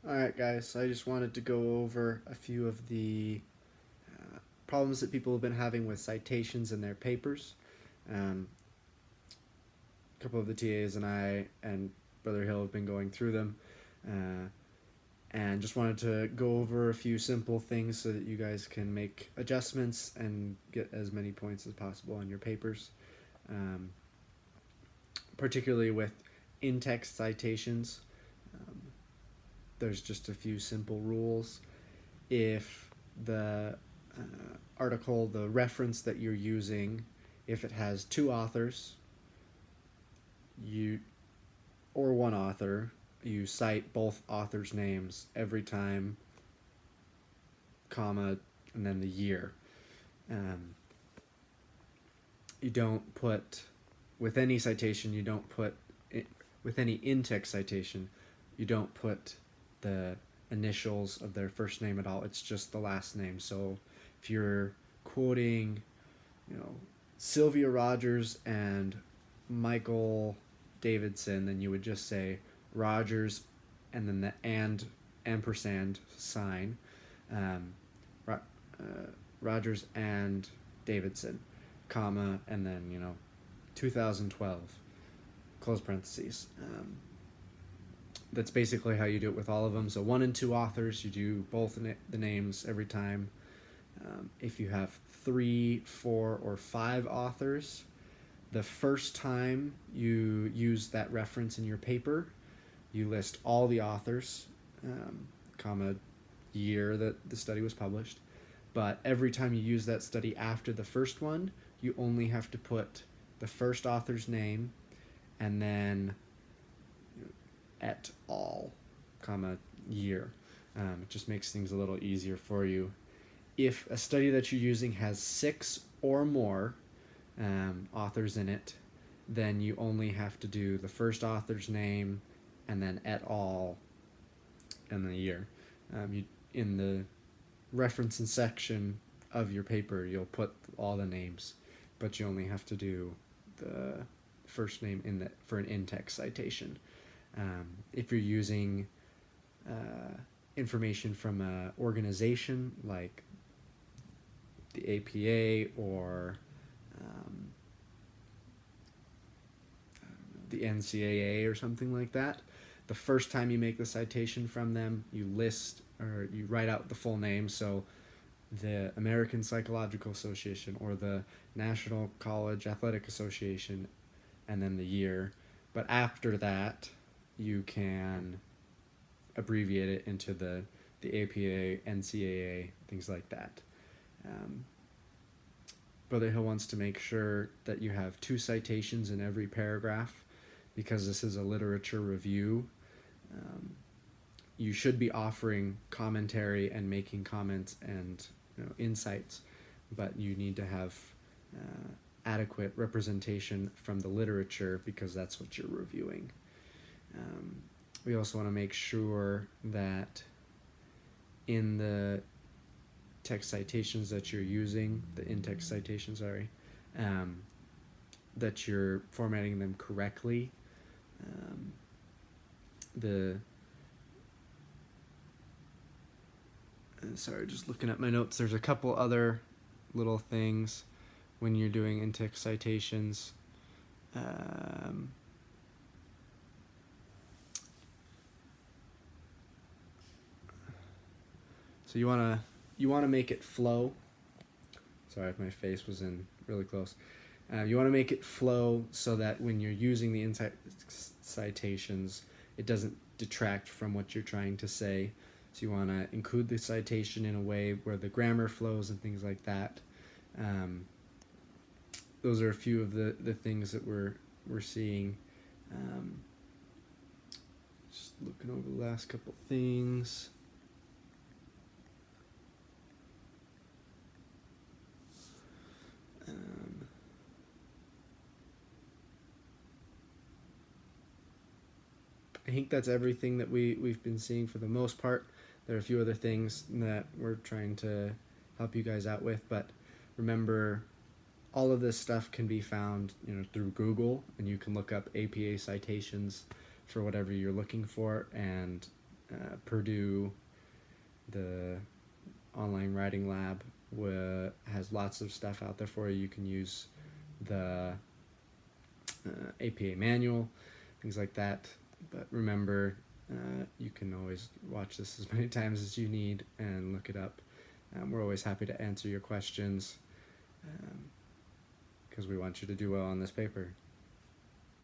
Alright guys, so I just wanted to go over a few of the problems that people have been having with citations in their papers. A couple of the TAs and I and Brother Hill have been going through them, uh, and just wanted to go over a few simple things so that you guys can make adjustments and get as many points as possible on your papers. Um, Particularly with in-text citations, um, there's just a few simple rules. If the article, the reference that you're using, if it has two authors, you or one author, you cite both authors' names every time, comma, and then the year. Um, you don't put, with any citation, you don't put, with any in-text citation, you don't put the initials of their first name at all. It's just the last name. So if you're quoting, Sylvia Rogers and Michael Davidson, then you would just say Rogers and then the ampersand sign, um, Rogers and Davidson, comma, and then 2012, close parentheses. That's basically how you do it with all of them. So one and two authors, you do both the names every time. If you have 3, 4, or 5 authors, the first time you use that reference in your paper, you list all the authors, comma, year that the study was published. But every time you use that study after the first one, you only have to put the first author's name and then et al, comma, year. It just makes things a little easier for you. If a study that you're using has 6 or more authors in it, then you only have to do the first author's name and then et al and the year. In the referencing section of your paper, you'll put all the names, but you only have to do the first name for an in-text citation. If you're using information from an organization like the APA or the NCAA or something like that, the first time you make the citation from them, you list or you write out the full name. So the American Psychological Association or the National College Athletic Association, and then the year. But after that, you can abbreviate it into the APA, NCAA, things like that. Brother Hill wants to make sure that you have 2 citations in every paragraph because this is a literature review. You should be offering commentary and making comments and insights, but you need to have adequate representation from the literature because that's what you're reviewing. We also want to make sure that in the text citations that you're using, the in-text citations, that you're formatting them correctly. Sorry, just looking at my notes, there's a couple other little things when you're doing in-text citations. So you wanna make it flow. Sorry if my face was in really close. You want to make it flow so that when you're using the in-text citations, it doesn't detract from what you're trying to say. So you want to include the citation in a way where the grammar flows and things like that. Those are a few of the things that we're seeing. Just looking over the last couple things. I think that's everything that we've been seeing for the most part. There are a few other things that we're trying to help you guys out with, but remember, all of this stuff can be found through Google, and you can look up APA citations for whatever you're looking for, and Purdue, the online writing lab, has lots of stuff out there for you. You can use the APA manual, things like that. But remember, you can always watch this as many times as you need and look it up. We're always happy to answer your questions because we want you to do well on this paper.